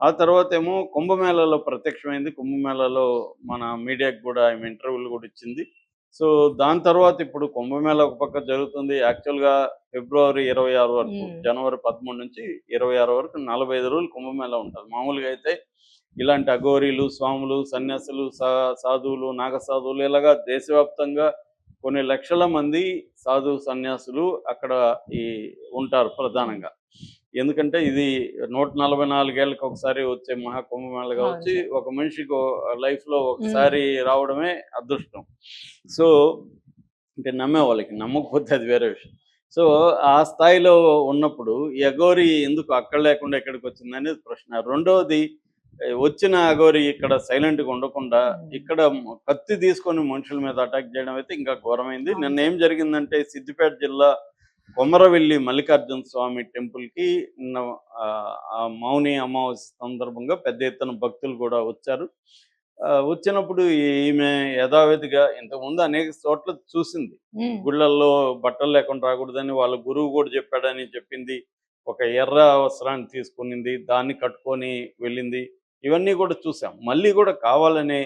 ఆ తర్వాతేమో కుంభమేళాలో ప్రత్యక్షమైంది. కుంభమేళాలో మన మీడియాకి గూడా ఆమె ఇంటర్వ్యూలు గూడా ఇచ్చింది. సో, దాని తర్వాత ఇప్పుడు కుంభమేళా ఒక పక్క జరుగుతుంది. యాక్చువల్‌గా ఫిబ్రవరి 26 వరకు, హ్మ్. జనవరి 13 నుంచి 26 వరకు 45 రోజులు కుంభమేళా ఉంటది. మామూలుగా అయితే ఇలాంటి అఘోరీలు, స్వాములు, సన్యాసులు, సాధువులు, నాగసాధువులు ఇలాగా దేశవ్యాప్తంగా కొన్ని లక్షల మంది సాధు సన్యాసులు అక్కడ ఈ ఉంటారు హ్మ్. ప్రధానంగా. ఎందుకంటే ఇది 144 ఏళ్ళకి ఒకసారి వచ్చే మహాకుంభమేళా అవును కావచ్చు. సార్. ఒక మనిషికి లైఫ్‌లో హ్మ్. ఒకసారి రావడమే అదృష్టం. సో, అంటే నమ్మేవాళ్ళకి. నమ్మకపోతే అది వేరే విషయం. సో, ఆ స్థాయిలో ఉన్నప్పుడు ఈ అఘోరి ఎందుకు అక్కడ లేకుండా ఇక్కడికొచ్చిందనేది ప్రశ్న. రెండోది వచ్చిన అఘోరి ఇక్కడ సైలెంట్‌గా ఉండకుండా హ్మ్. ఇక్కడ కత్తి తీసుకొని మనుషుల మీద అటాక్ చేయడం అయితే ఇంకా ఘోరమైంది. అవును నిన్న ఏం సార్. జరిగిందంటే సిద్దిపేట జిల్లా కొమరవెల్లి మల్లికార్జున స్వామి టెంపుల్‌కి నిన్న ఆ మౌని అమావాస్య సందర్భంగా పెద్ద ఎత్తున భక్తులు కూడా వచ్చారు. వచ్చినప్పుడు ఈమె యథావిధిగా ఇంతకుముందు అనేక చోట్ల చూసింది. హ్మ్. గుళ్ళల్లో బట్టలు లేకుండా రాకూడదని వాళ్ళ గురువు కూడా చెప్పాడని చెప్పింది. ఒక ఎర్ర వస్త్రాన్ని తీసుకునింది. దాన్ని కట్టుకొని వెళ్ళింది. ఇవన్నీ కూడా చూసాం. మళ్ళీ కూడా కావాలనే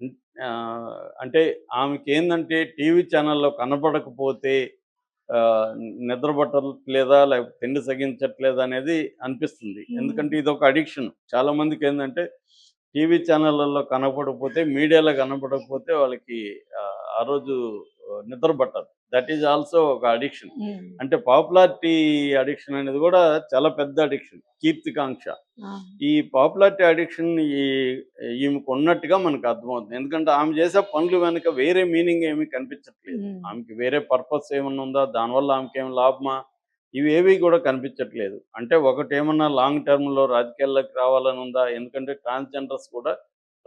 హ్మ్, అంటే ఆమెకేందంటే టీవీ ఛానెల్‌లో కనపడకపోతే ఆహ్, నిద్ర పట్టట్లేదా? లేకపోతే తిండి సగించట్లేదా? అనేది అనిపిస్తుంది. హ్మ్. ఎందుకంటే ఇదొక అడిక్షన్. చాలా మందికేందంటే టీవీ ఛానళ్ళల్లో కనపడకపోతే, మీడియాలో కనపడకపోతే వాళ్ళకి ఆ రోజు నిద్ర పట్టదు. దట్ ఈజ్ ఆల్సో ఒక అడిక్షన్. హ్మ్. అంటే పాపులారిటీ అడిక్షన్ అనేది గూడా చాలా పెద్ద అడిక్షన్. కీర్తికాంక్ష. ఆ! ఈ పాపులారిటీ అడిక్షన్ ఈమెకున్నట్టుగా మనకు అర్థమవుతుంది. ఎందుకంటే ఆమె చేసే పనులు వెనక వేరే మీనింగ్ ఏమీ కనిపించట్లేదు. హ్మ్. ఆమెకి వేరే పర్పస్ ఏమన్నా ఉందా? దానివల్ల ఆమెకేం లాభమా? ఇవేవి గూడా కనిపించట్లేదు. అంటే ఒకటేమన్నా లాంగ్ టర్మ్‌లో రాజకీయాల్లోకి రావాలని ఉందా? ఎందుకంటే ట్రాన్స్‌జెండర్స్ కూడా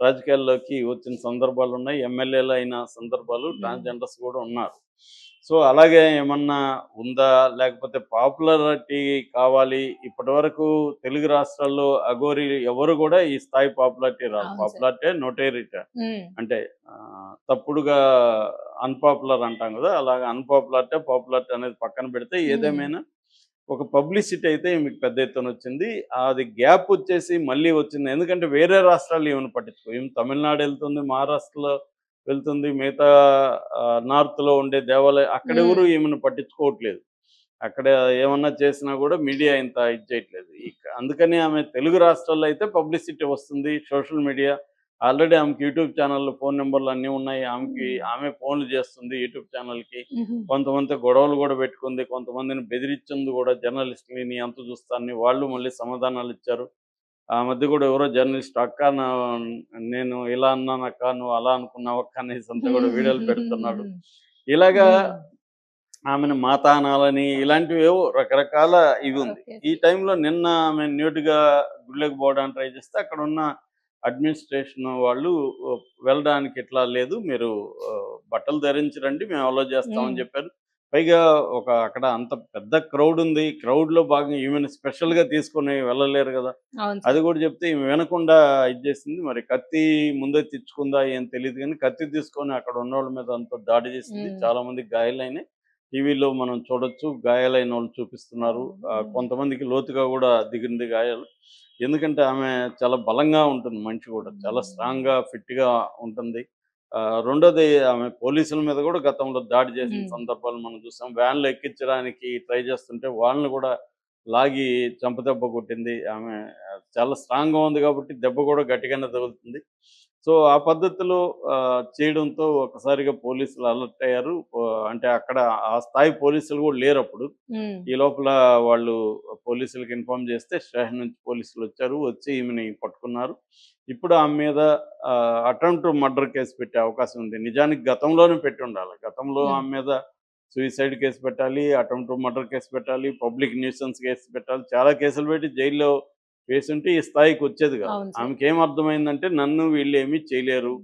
రాజకీయాల్లోకి వచ్చిన సందర్భాలున్నాయి. ఎమ్మెల్యేలు అయిన సందర్భాలు హ్మ్. ట్రాన్స్‌జెండర్స్ కూడా ఉన్నారు. సో, అలాగే ఏమన్నా ఉందా? లేకపోతే పాపులారిటీ కావాలి. ఇప్పటివరకు తెలుగు రాష్ట్రాల్లో అఘోరీలు ఎవరు గూడా ఈ స్థాయి పాపులారిటీ రాదు. అవును సార్. పాపులారిటీ, నోటేరిటీ హ్మ్. అంటే తప్పుడుగా అన్‌పాపులర్ అంటాం గదా! అలాగా అన్‌పాపులారిటీ, పాపులారిటీ అనేది పక్కన పెడితే హ్మ్. ఏదేమైనా ఒక పబ్లిసిటీ అయితే మీకు పెద్ద ఎత్తునొచ్చింది. అది గ్యాపొచ్చేసి మళ్ళీ వచ్చింది. ఎందుకంటే వేరే రాష్ట్రాలు ఈమెను పట్టించుకోవు. ఈమె తమిళనాడు ఎళ్తుంది, మహారాష్ట్రలో వెళ్తుంది, మిగతా నార్త్‌లో ఉండే అక్కడెవరు హ్మ్. ఈమెను పట్టించుకోవట్లేదు. అక్కడ ఏమన్నా చేసినా గూడా మీడియా ఇంత ఇది చేయట్లేదు. అందుకని ఆమె తెలుగు రాష్ట్రాల్లో అయితే పబ్లిసిటీ వస్తుంది. సోషల్ మీడియా ఆల్రెడీ ఆమెకి యూట్యూబ్ ఛానెల్‌లో ఫోను నంబర్‌లు అన్నీ ఉన్నాయి. హ్మ్. ఆమె ఫోన్‌లు చేస్తుంది యూట్యూబ్ ఛానెల్‌కి. హుహు. కొంతమందితో గొడవలు గూడా పెట్టుకుంది. కొంతమందిని బెదిరించింది గూడా జర్నలిస్ట్‌ని నీ అంతు చూస్తా అని. వాళ్ళు మళ్ళీ సమాధానాలిచ్చారు. ఆ మధ్య గూడా ఎవరో జర్నలిస్ట్ "అక్క నేను ఇలా అన్నానక్క, నువ్వు అలా అనుకున్నావక్క" అనేసంతా గూడా వీడియోలు పెడుతున్నాడు. ఇలాగా హ్మ్. ఆమెను మాత అనాలని ఇలాంటివేవో రకరకాల ఇవి ఉంది. ఓకే. ఈ ఓకే. టైంలో నిన్న ఆమె న్యూట్‌గా గుళ్ళకి పోవడానికి ట్రై చేస్తే అక్కడున్న అడ్మినిస్ట్రేషన్ వాళ్ళు వెళ్ళడానికి ఇట్లా లేదు. మీరు బట్టలు ధరించి రండి. మేము అలో హ్మ్. చేస్తామని చెప్పారు. పైగా అక్కడ అంత పెద్ద క్రౌడ్ ఉంది. క్రౌడ్‌లో భాగంగా ఈమెను స్పెషల్‌గా తీసుకొని వెళ్ళలేరు గదా! అవును అది సార్. గూడా చెప్తే ఈమె వినకుండా ఇది చేసింది. మరి కత్తి ముందే తెచ్చుకుందా ఏం తెలీదు గానీ, కత్తి తీసుకొని అక్కడ ఉన్నోళ్ళ మీద అంతా దాడి చేసింది. హ్మ్. చాలా మందికి గాయాలయినాయి. టీవీలో మనం చూడొచ్చు. గాయాలైనోళ్ళు చూపిస్తున్నారు. ఓహ్! హ్మ్. కొంతమందికి లోతుగా గూడా దిగింది గాయాలు. ఎందుకంటే ఆమె చాలా బలంగా ఉంటుంది మనిషి గూడా. చాలా హ్మ్. స్ట్రాంగ్‌గా, ఫిట్‌గా ఉంటుంది. రెండోది ఆమె పోలీసుల మీద గూడా గతంలో దాడి చేసిన హ్మ్. సందర్భాలు మనం చూసాం. వ్యాన్‌లో ఎక్కించడానికి ట్రై చేస్తుంటే వాళ్ళని గూడా లాగి చెంపదెబ్బ కొట్టింది. ఆమె చాలా స్ట్రాంగ్‌గా ఉంది గాబట్టి దెబ్బ గూడా గట్టిగానే తగులుతుంది. సో, ఆ పద్ధతిలో చేయడంతో ఒక్కసారిగా పోలీసులు అలర్ట్ అయ్యారు. అంటే అక్కడ ఆ స్థాయి పోలీసులు గూడా లేరప్పుడు. హ్మ్. ఈ లోపల వాళ్ళు పోలీసులకి ఇన్ఫార్మ్ చేస్తే స్టేషన్ నుంచి పోలీసులొచ్చారు. వచ్చి ఈమెని పట్టుకున్నారు. ఇప్పుడు ఆమె మీద అటెంప్ట్ మర్డర్ కేస్ పెట్టే అవకాశం ఉంది. నిజానికి గతంలోనే పెట్టుండాలి. గతంలో హ్మ్. ఆమె మీద సూసైడ్ కేస్ పెట్టాలి, అటెంప్ట్ మర్డర్ కేస్ పెట్టాలి, పబ్లిక్ న్యూసెన్స్ కేస్ పెట్టాలి. చాలా కేసులు పెట్టి జైల్లో వేసుంటే ఈ స్థాయికొచ్చేది గాదు. అవును సార్. ఆమెకేం అర్థమైందంటే నన్ను వీళ్ళేమి చేయలేరు.